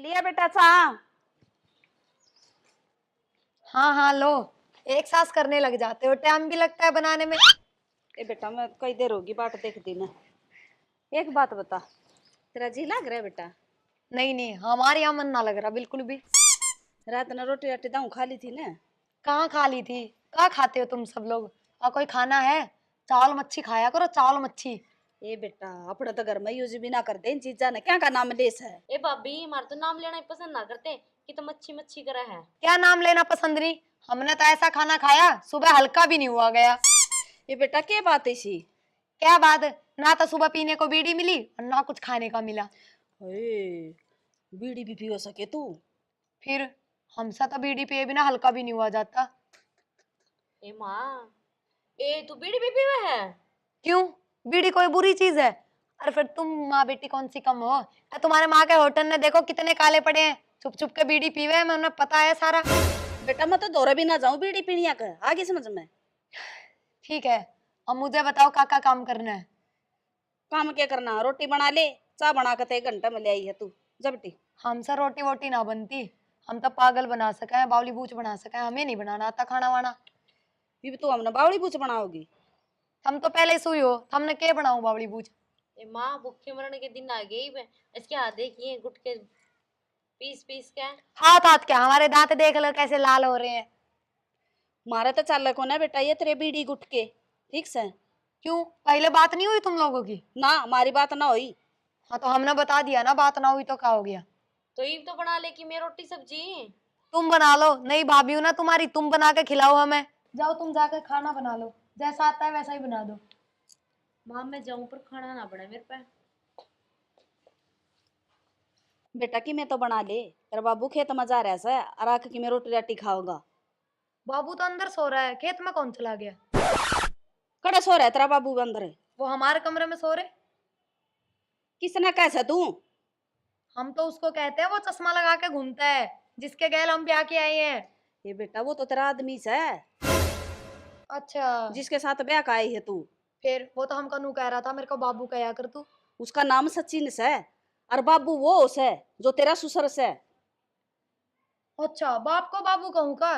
लिया बेटा चाह। हाँ हाँ लो। एक सांस करने लग जाते हो, टाइम भी लगता है बनाने में। ए बेटा मैं कई देर होगी बाट देख दी ना। एक बात बता, तेरा जी लग रहा है बेटा? नहीं नहीं, हमारे यहाँ मन ना लग रहा बिल्कुल भी। रात ने रोटी राटी दाऊ खा ली थी ना। कहाँ खा ली थी? कहाँ खाते हो तुम सब लोग? और कोई खाना है? चावल मच्छी खाया करो, चावल मच्छी। ए बेटा अपने तो घर में यूज भी ना कर दे इन चीजा ने, क्या का नाम लेस है। ए भाभी हमारे तो नाम लेना ही पसंद ना करते कि तो मच्छी मच्छी करा है। क्या नाम लेना पसंद नहीं? हमने तो ऐसा खाना खाया सुबह हल्का भी नहीं हुआ गया। ये बेटा क्या बात है इसी? क्या बात? ना तो सुबह पीने को बीड़ी मिली और ना कुछ खाने का मिला। बीड़ी भी पी हो सके तू? फिर हमसे तो बीड़ी पिए बिना हल्का भी नहीं हुआ जाता। ए माँ, ए तू बीड़ी भी पीवे है? क्यों? बीड़ी कोई बुरी चीज है? और फिर तुम माँ बेटी कौन सी कम हो? तुम्हारे माँ के होटल ने देखो कितने काले पड़े हैं, छुप छुप के बीड़ी पीवे हैं, मैं उन्हें पता है सारा। बेटा मैं तो दौरा भी ना जाऊं बीड़ी पीनिया का, आगे समझ में। ठीक है, अब मुझे बताओ काका काम करना है। काम क्या करना, रोटी बना ले, चाय बना के ते 1 घंटे में ले आई है तू। जा बेटी। हमसे रोटी वोटी ना बनती, हम तो पागल बना सके हैं, बावली बूच बना सके हैं, हमें नहीं बनाना आता खाना वाना। ये भी तू हमने बावड़ी पूछ बनाओगी? हम तो पहले सुई हो, हमने क्या बनाऊं बावली बूच? ए माँ, भूखे मरने के दिन आ गई बे। इसके हाथ देखिए गुटके पीस पीस के। हाथ हाथ क्या, हमारे दांत देख लो कैसे लाल हो रहे हैं। मारा तो चाल को ना बेटा, ये तेरे बीड़ी गुट के ठीक से। क्यों, पहले बात नहीं हुई तुम लोगों की? ना हमारी बात ना हुई। हाँ तो हमने बता दिया ना, बात ना हुई तो क्या हो गया? तो ईव तो बना ले कि मैं रोटी सब्जी। तुम बना लो, नहीं भाभी हूं ना तुम्हारी, तुम बना के खिलाओ हमें। जाओ तुम जाकर खाना बना लो, जैसा आता है वैसा ही बना दो। माँ मैं जाऊं पर खाना ना बने मेरे पे। बेटा की मैं तो बना ले, तेरा बाबू खेत में जा रहा है और आके कि मैं रोटी राटी खाऊंगा। बाबू तो अंदर सो रहा है, खेत में कौन चला गया? कड़े सो रहा है तेरा बाबू अंदर? वो हमारे कमरे में सो रहे। किसने कैसे तू? हम तो उसको कहते हैं वो चश्मा लगा के घूमता है, जिसके गैल हम ब्याह के आए हैं। ये बेटा वो तो तेरा आदमी से है, अच्छा, जिसके साथ ब्याह का आई है तू। फिर वो तो हम कनू कह रहा था मेरे को बाबू कहा कर तू। उसका नाम सचिन से है और बाबू वो है जो तेरा ससुर से। अच्छा, बाप को बाबू कहूँ का?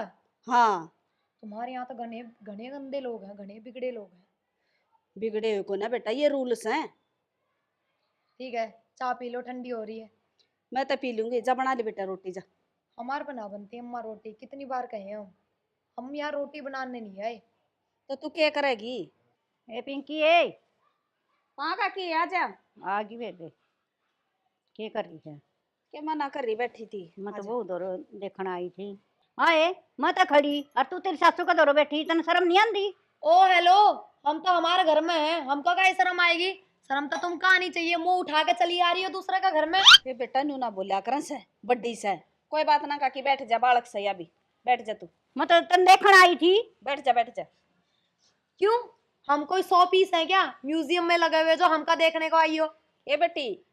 हाँ। तुम्हारे यहाँ तो घने घने गंदे लोग हैं, घने बिगड़े लोग हैं। बिगड़े हुए को ना बेटा, ये रूल्स हैं। ठीक है, चाय पी लो, ठंडी हो रही है। मैं तो पी लूंगी, जा बना ले बेटा रोटी जा। हमारे पे ना बनती अम्मा रोटी, कितनी बार कहे हम यहाँ रोटी बनाने नहीं आए। तो तू क्या करेगी? ए पिंकी ए, कहाँ का की आजा। आ गई बेबे, क्या कर रही है? क्या मना कर रही बैठी थी? मैं तो आजा। बहुत दूर देखने आई थी। हाँ ए, मैं तो खड़ी और तू तेरी सासू का दौर बैठी, तन शर्म नहीं आंदी? ओ हेलो, हम तो हमारे घर में हैं, हमको क्या शर्म आएगी? शर्म तो तुमको आनी चाहिए, मुंह उठा के चली आ रही हो दूसरे का घर में। ये बेटा न्यू ना बोलिया करन से, बड्डी से। कोई बात ना काकी, बैठ जा बालक से अभी। बैठ जा तू, मैं तो तन देखने आई थी। बैठ जा बैठ जा। क्यों, हम कोई 100 पीस है क्या म्यूजियम में लगे हुए जो हमका देखने को आई हो? ये बेटी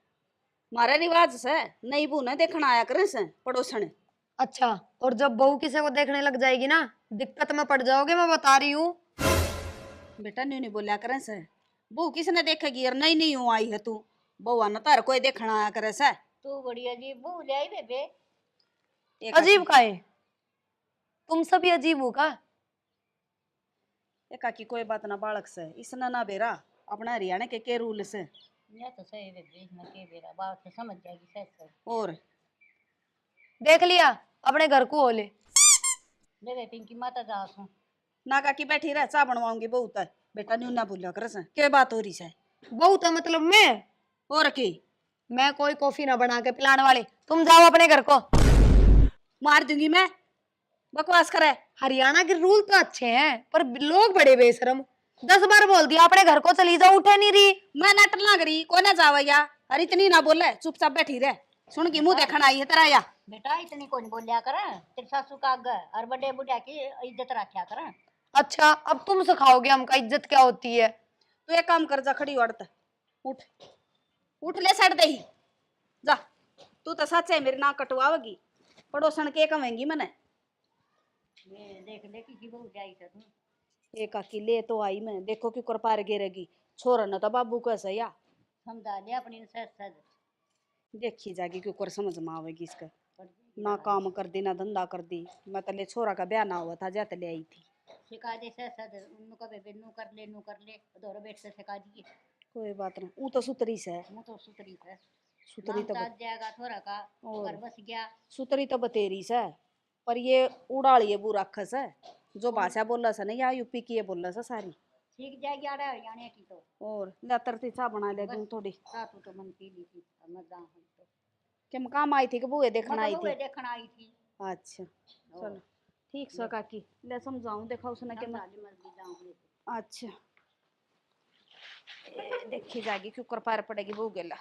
मारा रिवाज से नहीं बू ना देखना आया करे से पड़ोसन। अच्छा, और जब बहू किसी को देखने लग जाएगी ना, दिक्कत में पड़ जाओगे, मैं बता रही हूँ। बेटा न्यू नहीं बोलिया करे से, बहू किसने देखेगी? और नहीं नहीं यूं आई है तू, बउआ ना तार कोई देखना आया करे से। तू बड़ी अजीब बहू ले आई बेबे। एक अजीब का है? तुम सभी अजीब हो का? काकी कोई बात ना बालक से, इसने ना बेरा अपना हरियाणा के रूल से। मैं तो सही बेबे, इसमें के बेरा बात तो समझ जाएगी सच सच। और देख लिया, अपने घर को होले। बेबे पिंकी माता जा सू। ना काकी बैठी रह, चाह बनवाऊंगी बहुत है। बेटा न्यू ना बोलिया करे से, क्या बात हो रही है? बहू तो मतलब और की मैं कोई कॉफी ना बना के पिलाने वाली, तुम जाओ अपने घर को। मार दूंगी मैं, बकवास करे। हरियाणा के रूल तो अच्छे हैं पर लोग बड़े बेशरम। 10 बार बोल दिया अपने घर को चली जाओ, उठे नहीं रही। मैं नट लग रही को ना जावैया, अरे इतनी ना बोले, चुपचाप बैठी रह। सुन की मुंह देखना आई है तेरा या। बेटा इतनी कौन बोलिया कर, तेरी सासू का आगे और बड़े बुढ़िया की इज्जत रखा कर। अच्छा, अब तुम सिखाओगे हमका इज्जत क्या होती है? तू एक काम कर, जा खड़ी उड़त उठ, उठ ले सड़ दे ही जा। तू तो सच है मेरी नाक कटवाओगी, पड़ोसन के कमेंगी मैंने। ये देख ले कि बहू जाई था तू। एक आकी ले तो आई मैं, देखो क्यों कर पार गिरेगी। छोरा न तो बाबू को ऐसा या समझा लिया अपनी सच सच। देखी जाएगी क्यों कर समझ में आवेगी इसका। ना काम कर दी ना धंधा कर दी। मैं तले छोरा का ब्याह ना हुआ था जाते ले आई थी। सिखा दे सर उन्नु का बेबे नु कर ले दोरो बैठ से सिखा दी। कोई बात नहीं, ऊ तो सुतरी से है। मु तो सुतरी है सुतरी तो साथ जाएगा थोड़ा का और घर बस गया। सुतरी तो बतेरी से, पर ये उड़ाड़ी है बुरा खस है। जो भाषा बोला सा नहीं, या यूपी की ये बोला सा सारी। सीख जाएगी आ रहा है जाने की तो। और लतरती चाह बना ले दूं थोड़ी। सातु तो मन पी ली थी मजा हम तो। कि मैं काम आई थी कि बुए देखना आई मतलब थी? वो देखना आई थी। अच्छा चलो ठीक से काकी ले समझाऊं, देखा उसने कि मैं। मर्जी जाऊंगी। अच्छा देखी जाएगी क्यों कर पार पड़ेगी वो गेला।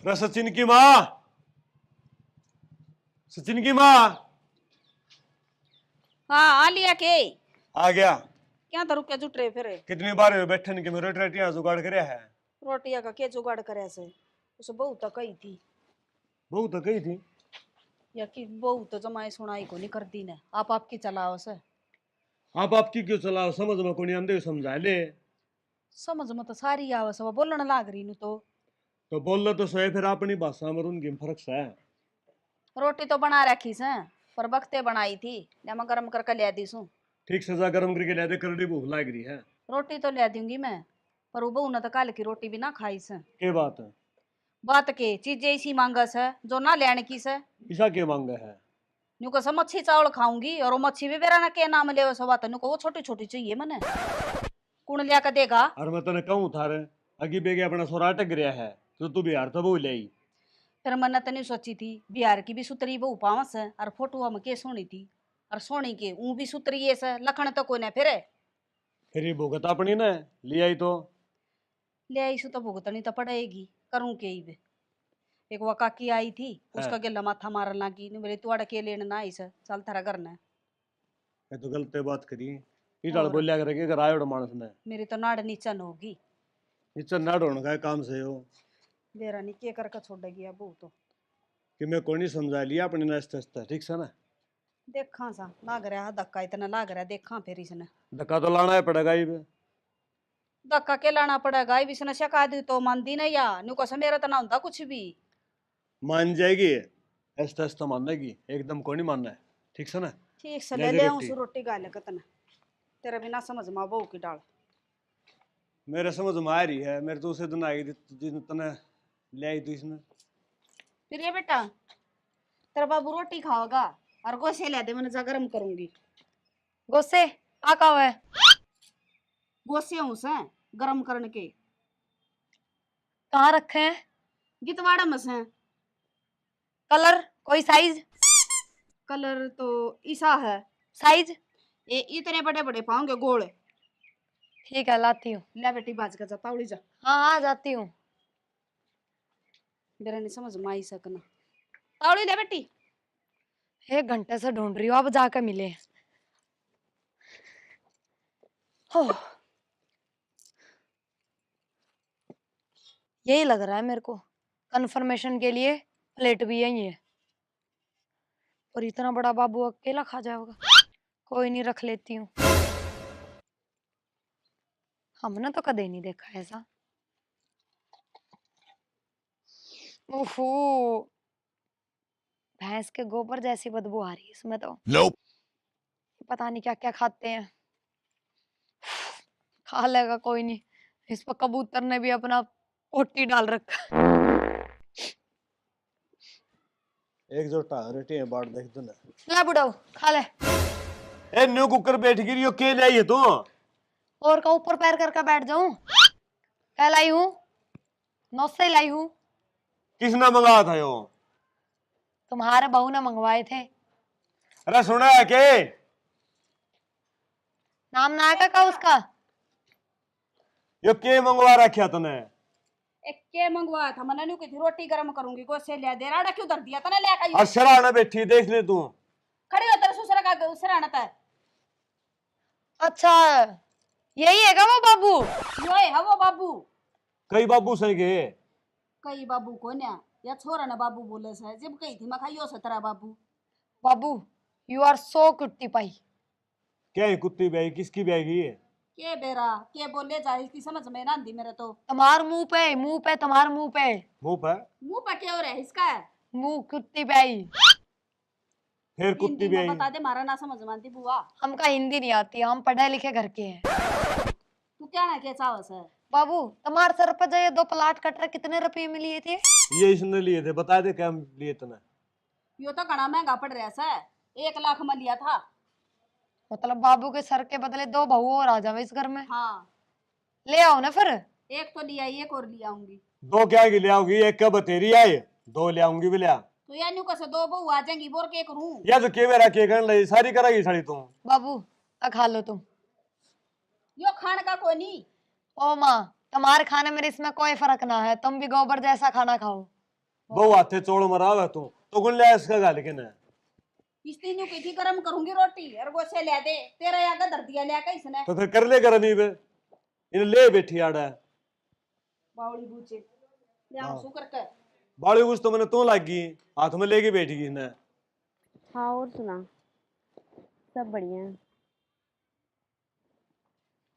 अरे सचिन की माँ, सचिन की माँ हाँ आ लिया के आ गया। क्या तो रुके जुट रहे फिर। कितनी बार हुए बैठन के मेरे रोटियां जुगाड़ करे है। रोटिया का के जुगाड़ करे से उसे बहुत तो कही थी। बहुत तो कही थी। या कि बहुत तो जमाई सुनाई को नहीं कर दी ने आप आपकी चलाओ से। आप आपकी क्यों चलाओ, समझ में कोनी आंदे समझा ले। समझ में तो सारी आवस है बोलने लाग रही नु तो बोल तो सोए फिर अपनी भाषा में उनकी फर्क से है। रोटी तो बना रखी से पर वक्ते बनाई थी ले मैं गरम करके ले दी सू। ठीक सजा गरम करके ले दे, करड़ी भूख लाग रही है। रोटी तो ले दूंगी मैं, पर वो बहू ने तो कल की रोटी भी ना खाई से। के बात है? बात के चीजें इसी मांगस है जो ना लेने की से। ईसा के मांग है? न्यू को मच्छी चावल खाऊंगी और वो मच्छी भी बेरा ना के नाम ले सब बात न्यू को वो छोटी छोटी चाहिए मने। कौन लिया के देगा? और मैं तने कहूं थारे अगी बेगे अपना सोरा अटक गया है तो तू बिहार तो बहु ले। फिर मैंने तो नहीं सोची थी बिहार की भी सुतरी बहू पावस है और फोटो में के सोनी थी और सोनी के ऊ भी सुतरी है से लखन तो कोई ना फिर ये भुगत अपनी ना ले आई तो ले आई सु तो भुगतनी तो पड़ेगी करूं के ही बे। एक वो काकी आई थी उसका गेला माथा मारन लगी नहीं बोले तू के लेने ना आई से चल थारा करना है। ये तो गलत बात करी। इटाल बोलिया करे के रायोड़ मानस ने मेरी तो नाड़ नीचन होगी। नीचे ना ढोण का काम से हो बेरा नहीं के करके छोड़ेगी अब तो कि मैं कोई नहीं समझा लिया अपने नाश्ते से ठीक से ना। देखा सा लाग रहा धक्का इतना लाग रहा देखा फिर इसने धक्का तो लाना ही पड़ेगा ही बे। धक्का के लाना पड़ेगा इस इसने शिका दी तो मानती नहीं या न्यू को मेरा तो ना होता कुछ भी। मान जाएगी ऐसा ऐसा मानेगी एकदम कोई नहीं मानना है ठीक से ना। ठीक से ले ले दे ले रोटी। उस रोटी गाले कतना तेरा बिना समझ में बहू की डाल। मेरे समझ में आ रही है, मेरे तो उसे दिन आई जिन तने ले आई थी इसने। फिर ये बेटा तेरा बाबू रोटी खाओगा और गोसे ले दे मैंने जा गरम करूंगी। गोसे आका हुआ है गोसे हूँ से गरम करने के कहाँ रखे हैं? गितवाड़ा में से। कलर कोई साइज? कलर तो ईसा है। साइज ये इतने बड़े बड़े पाओगे गोल। ठीक है लाती हूँ। ले बेटी बाज का जा तावड़ी जा। हाँ हाँ जाती हूँ। मेरा नहीं समझ में आई सकना तावड़ी ले बेटी। 1 घंटे से ढूंढ रही हूँ अब जाकर मिले। हो यही लग रहा है मेरे को। कंफर्मेशन के लिए प्लेट भी यही है और इतना बड़ा बाबू अकेला खा जाएगा। कोई नहीं रख लेती हूँ। हमने तो कदे नहीं देखा ऐसा। ओहो भैंस के गोबर जैसी बदबू आ रही है इसमें तो। पता नहीं क्या क्या खाते हैं। खा लेगा कोई नहीं। इस पर कबूतर ने भी अपना पोटी डाल रखा। एक जोटा रोटी है बाढ़ देख दो ना। ले बुढ़ाऊ खा ले। ए न्यू कुकर बैठ गिरी हो के ले आई है तू? और का ऊपर पैर करके बैठ जाऊं? क्या लाई हूँ? नौसे लाई हूँ। किसने मंगाया था यो? तुम्हारे बहू ने मंगवाए थे। अरे सुना है के? नाम ना है का उसका? यो के मंगवा रखा तूने? एक के मंगवाया था मैंने न्यू की थी रोटी गरम करूंगी गोसे ले दे राडा क्यों धर दिया तने ले का। और शराना बैठी देख ले तू। खड़ी हो तेरे ससुर का सराना था। अच्छा यही है क्या वो बाबू? यो है वो बाबू। कई बाबू सही के कई बाबू को ना या छोरा ना बाबू बोले से जब कही थी मैं खाइयो से तेरा बाबू। बाबू यू आर सो कुट्टी पाई। क्या है कुत्ती ब्याई किसकी ब्याई की है? के बेरा के बोले जाए इसकी समझ में ना आंदी मेरे तो। तुम्हार मुंह पे तुम्हार मुंह पे मुंह पर मुंह पर क्या हो रहा है इसका है? मुंह कुत्ती पे आई। फिर कुत्ती हिंदी भी में आई। बता दे, मारा ना समझ में आती बुआ। हमका हिंदी नहीं आती, हम पढ़े लिखे घर के हैं। तू क्या ना क्या चावस है? बाबू तुम्हारे सर पर जो ये 2 प्लाट कट रहे कितने रुपए में लिए थे? ये इसने लिए थे, बता दे क्या लिए तने। यो तो घना महंगा पड़ रहा है, 1 लाख में लिया था। मतलब बाबू के सर के बदले 2 बहू और आ जावे इस घर में। हाँ, ले आओ ना फिर। एक तो लिया, एक और लिया आऊंगी। 2 क्या की ले आओगी, एक क्या बतेरी आई, 2 ले आऊंगी भी लिया। तो या न्यू कैसे 2 बहू आ जाएंगी, बोर के करूं? या तो के मेरा के करने लगी, सारी कराएगी साड़ी तू। बाबू खा लो तुम। यो खान का कोई नहीं। ओ माँ, तुम्हारे खाने में इसमें कोई फर्क ना है, तुम भी गोबर जैसा खाना खाओ। बहु हाथे चोड़ मरावे तू तो गुन ले इसका गाल के ना। इसलिए न्यू की थी गरम करूंगी रोटी और वो से ले दे, तेरा यागा धर दिया ले के इसने। तो फिर कर ले करनी बे, इन ले बैठी आड़ा। बावली बूचे ले हाँ। आऊं सु करके। बाड़ी कुछ तो मैंने तू लागी, हाथ में लेके बैठी गई ना। हाँ और सुना, सब बढ़िया है।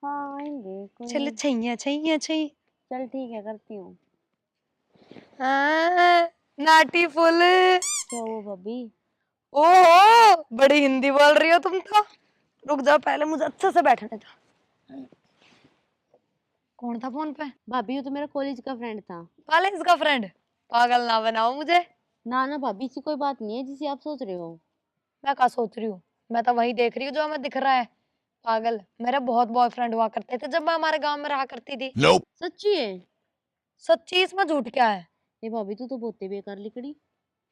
हाँ आएंगे कोई चल नहीं। छैया छैया छै। चल ठीक है, करती हूँ। नाटी फुल। क्या हुआ भाभी? ओहो बड़ी हिंदी बोल रही हो तुम तो। रुक जाओ, पहले मुझे अच्छे से बैठने दो। कौन था फोन पे? भाभी वो तो मेरा कॉलेज का फ्रेंड था। कॉलेज का फ्रेंड? पागल ना बनाओ मुझे। ना ना भाभी, ऐसी कोई बात नहीं है जिसे आप सोच रहे हो। मैं क्या सोच रही हूँ, मैं तो वही देख रही हूँ जो हमें दिख रहा है। पागल, मेरे बहुत बॉयफ्रेंड हुआ करते थे जब मैं हमारे गांव में रहा करती थी। सच्ची है? सच्ची, इसमें झूठ क्या है? ये भाभी तू तो बहुत ही बेकार लिकड़ी।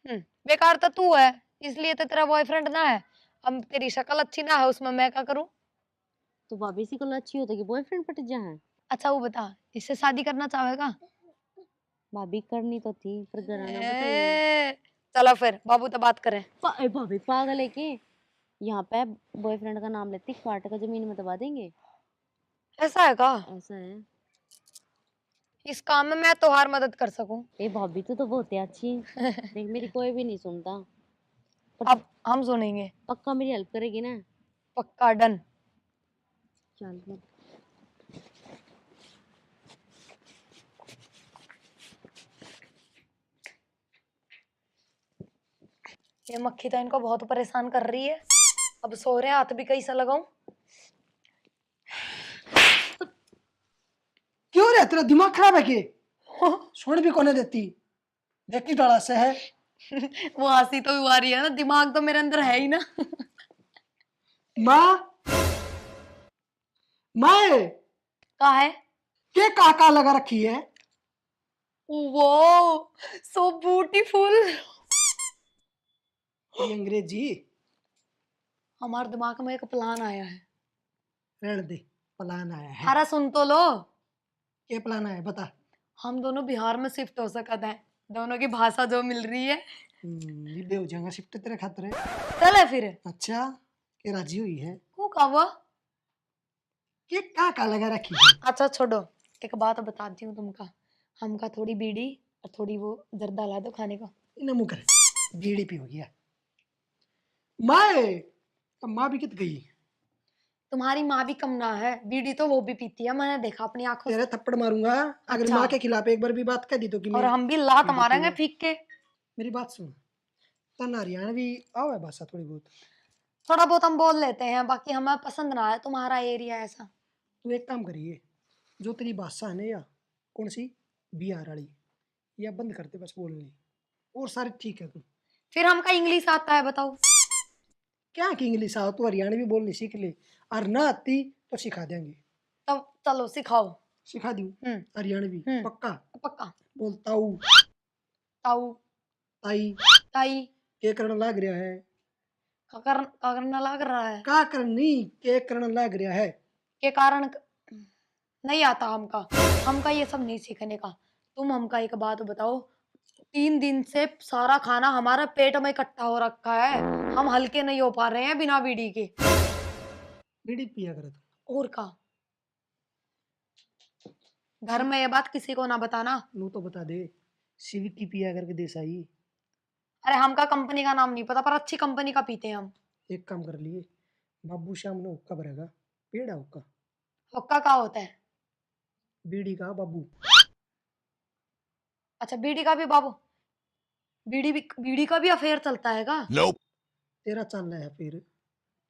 बेकार तो तू है, इसलिए तो तेरा बॉयफ्रेंड ना है। अब तेरी शक्ल अच्छी ना है उसमें मैं क्या करूँ? तो भाभी सी कल अच्छी होता कि बॉयफ्रेंड पट जा है। अच्छा वो बता, इससे शादी करना चाहेगा? भाभी करनी तो थी पर घराना बताइए। चलो फिर बाबू तो बात करें। भाभी पागल है के? यहाँ पे बॉयफ्रेंड का नाम लेती क्वार्टर का जमीन में दबा देंगे। ऐसा है का? ऐसा है। इस काम में मैं तोहार मदद कर सकूं? ए भाभी तो बहुत ही अच्छी है। देख मेरी कोई भी नहीं सुनता। अब हम सुनेंगे। पक्का मेरी हेल्प करेगी ना? पक्का, डन। चल फिर। ये मक्खी तो इनको बहुत परेशान कर रही है। अब सो रहे हैं, हाथ भी कैसा लगाऊं? क्यों रे, तेरा दिमाग खराब है के? छोड़ भी कोने देती, देखी डाला से है। वो हंसी तो आ रही है ना, दिमाग तो मेरे अंदर है ही ना। माँ माँ का है? के काका लगा रखी है? वो सो ब्यूटीफुल। ये अंग्रेजी हमारे दिमाग में एक प्लान आया है। रहने दे, प्लान आया है। अरे सुन तो लो। क्या प्लान आया है बता। हम दोनों बिहार में शिफ्ट हो सकते हैं, दोनों की भाषा जो मिल रही है। ये बे हो जाएगा शिफ्ट तेरे खातिर है। चले फिर। अच्छा, के राजी हुई है? वो का हुआ? के काका लगा रखी है? अच्छा छोड़ो, एक बात बताती हूँ तुमका। हमका थोड़ी बीड़ी और थोड़ी वो जर्दा ला दो खाने का। इन्हें मुँह कर, बीड़ी पी हो गया। माँ अब माँ भी कित गई? तुम्हारी माँ भी कम ना है, बीड़ी तो वो भी पीती है, मैंने देखा अपनी आंखों से। तेरे थप्पड़ मारूंगा अगर अच्छा। माँ के खिलाफ एक बार भी बात कर दी तो कि और मैं हम भी लात बीड़ी मारेंगे पीऊंगा। फीक के। मेरी बात सुन, तना हरियाणवी आओ है भाषा थोड़ी बहुत। थोड़ा बहुत हम बोल लेते हैं, बाकी हमें पसंद ना है तुम्हारा एरिया ऐसा। तू एक काम करिए, जो तेरी भाषा है ना या कौन सी बिहार वाली, या बंद करते बस बोलनी, और सारे ठीक है। तू फिर हमका इंग्लिश आता है बताओ? क्या की इंग्लिश आओ, तू हरियाणवी बोलनी सीख ले, और ना आती तो सिखा देंगे। तब चलो सिखाओ। सिखा दूँ हरियाणवी? पक्का पक्का। बोलता हूँ। ताऊ ताई ताई के करण लाग रहा है? का करना लग रहा है? का करनी के करण लाग रहा है? के कारण नहीं आता हमका ये सब नहीं सीखने का। तुम हमका एक बात बताओ, 3 दिन से सारा खाना हमारा पेट में इकट्ठा हो रखा है, हम हल्के नहीं हो पा रहे हैं बिना बीड़ी के। बीड़ी पिया कर तू। और का घर में ये बात किसी को ना बताना। नू तो बता दे, सीवीटी पिया करके देसाई। अरे हमका कंपनी का नाम नहीं पता, पर अच्छी कंपनी का पीते हैं हम। एक काम कर लिए, बाबू श्याम ने हुक्का भरेगा, पेड़ है हुक्का, हुक्का का होता है? बीड़ी का बाबू। अच्छा बीड़ी का भी बाबू, बीड़ी का भी अफेयर चलता है का? तेरा चल रहा है फिर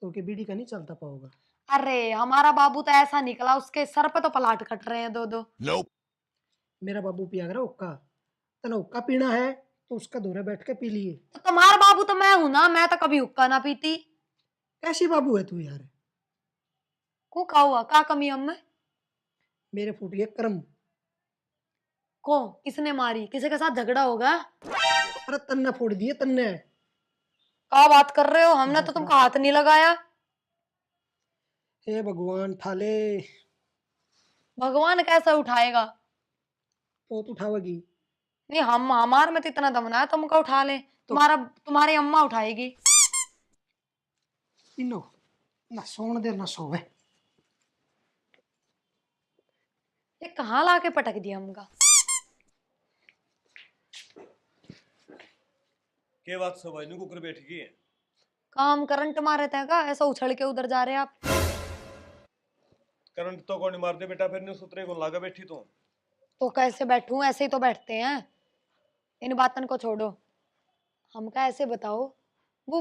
तो कि बीड़ी का नहीं चलता पाओगा। अरे हमारा बाबू तो ऐसा निकला, उसके सर पे तो पलाट कट रहे हैं दो दो। मेरा बाबू पिया करा हुक्का, तना हुक्का पीना है तो उसका दौरे बैठ के पी लिए। तो तुम्हारा बाबू तो मैं हूं ना, मैं तो कभी हुक्का ना पीती। कैसी बाबू है तू यार। को का हुआ, का कमी हम में? मेरे फूट गए कर्म। को किसने मारी, किसी के साथ झगड़ा होगा? अरे तन्ने फोड़ दिए तन्ने। का बात कर रहे हो, हमने तो तुमको हाथ नहीं लगाया। हे भगवान ठाले। भगवान कैसे उठाएगा? तो तू उठावेगी। नहीं हम, हमारे में तो इतना दम ना है तुमको उठा ले। तुम्हारी अम्मा उठाएगी। इनो ना सोन दे ना सोवे। ये कहाँ लाके पटक दिया हमका? के बात सब भाई कुकर बैठ गई है। काम करंट मारे थे का, ऐसा उछल के उधर जा रहे आप? करंट तो कौन मारते बेटा, फिर नहीं सुतरे को लागा बैठी तू। तो कैसे बैठूं, ऐसे ही तो बैठते हैं। इन बातन को छोड़ो, हमका ऐसे बताओ, वो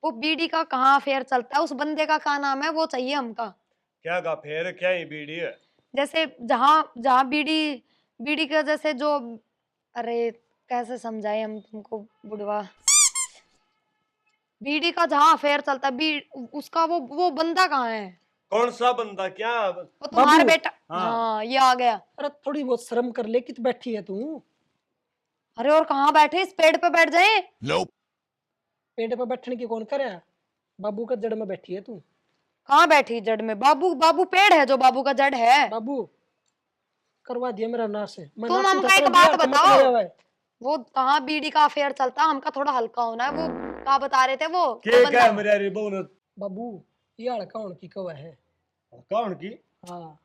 वो बीडी का कहाँ अफेयर चलता है, उस बंदे का क्या नाम है, वो चाहिए हमका। क्या गा फेर, क्या ही बीड़ी है। जैसे जहाँ जहाँ बीडी बीडी का जैसे जो, अरे कैसे समझाए हम तुमको बुढ़वा, बीडी का जहाँ अफेयर चलता है उसका वो बंदा कहाँ है? कौन सा बंदा, क्या? वो तुम्हारा बाबू। बेटा। हाँ। हाँ ये आ गया। अरे थोड़ी बहुत शर्म कर ले, कित बैठी है तू। अरे और कहाँ बैठे, इस पेड़ पे बैठ जाए। पेड़ पे बैठने की कौन करे। बाबू का जड़ में बैठी है तू। कहाँ बैठी जड़ में? बाबू पेड़ है जो बाबू का जड़ है। बाबू करवा दिया मेरा नाश है। मैं तुम नाश हमका उठा एक कर बात दिया, तो मत बताओ। ले आवे। वो कहाँ बीडी का अफेयर चलता, हमका थोड़ा हल्का होना है। वो क्या बता रहे थे वो के बंदा- क्या मेरे रे बहु ने। बाबू ये हड़का कौन की कवा है। कौन की? हाँ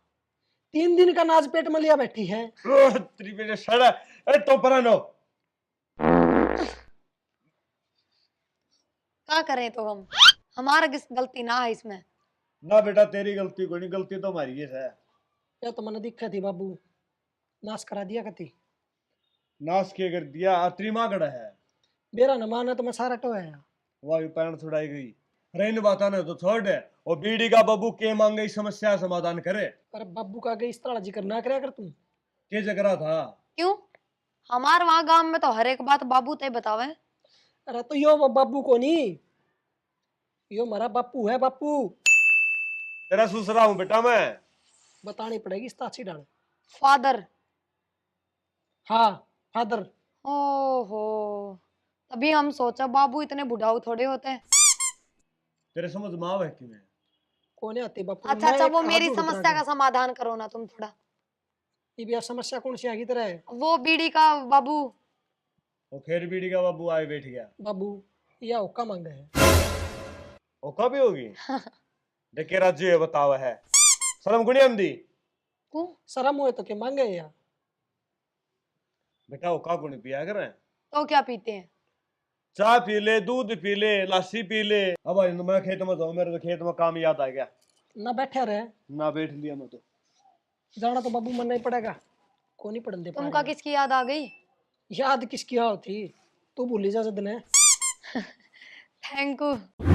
3 दिन का नाज पेट में लिया बैठी है। ओह, तेरी बेटे सड़ा। ए तो परानो। क्या करें तो हम, हमारा किस गलती ना है इसमें। ना बेटा तेरी गलती कोई नहीं, गलती तो हमारी है। या तो मैंने दिक्कत थी बाबू, नाश करा दिया कती। नाश के कर दिया, अतरी मागड़ा है। मेरा न माना तो मैं सारा टोया। वायु पैरण छुड़ाई गई। रहने बाता ने तो छोड़ दे। और बीड़ी का बाबू के मांगे इस समस्या समाधान करे। पर बाबू का आगे इस तरह जिक्र ना करे कर तू। के जगरा था? क्यों? हमारे वहां गांव में तो हर एक बात बाबू ते बतावे। अरे तो यो वो बाबू को नहीं, यो हमारा बापू है। बापू तेरा ससुरा हूं बेटा मैं। बतानी पड़ेगी इस ताची डाल। फादर। हाँ फादर। ओहो, तभी हम सोचा बाबू इतने बुढ़ाऊ थोड़े होते हैं। तेरे समझ में आवे कि नहीं? कौन आते बापू। अच्छा मैं अच्छा, एक वो हाथ मेरी जोड़ समस्या रहा का समाधान करो ना तुम थोड़ा। ये भी आप समस्या कौन सी आगी तरह है। वो बीड़ी का बाबू। और फिर बीड़ी का बाबू आए बैठ गया। बाबू या हुक्का मांगे है। वो कभी होगी? देखे राज्य ये बतावा है। शर्म गुणी हम दी। क्यों? शर्म हुए तो के मांगे या। बेटा वो का गुणी पिया करें। तो क्या पीते हैं? चाय पी ले, दूध पी ले, लस्सी पी ले। अब आज मैं खेत में जाऊं, मेरे तो खेत में काम याद आ गया। ना बैठे रहे ना बैठ लिया मैं तो। जाना तो बाबू मन नहीं पड़ेगा। को नहीं पढ़न दे पा तुमका रहे। किसकी याद आ गई? याद किसकी होती, तू भूली जा जद ने। Thank you.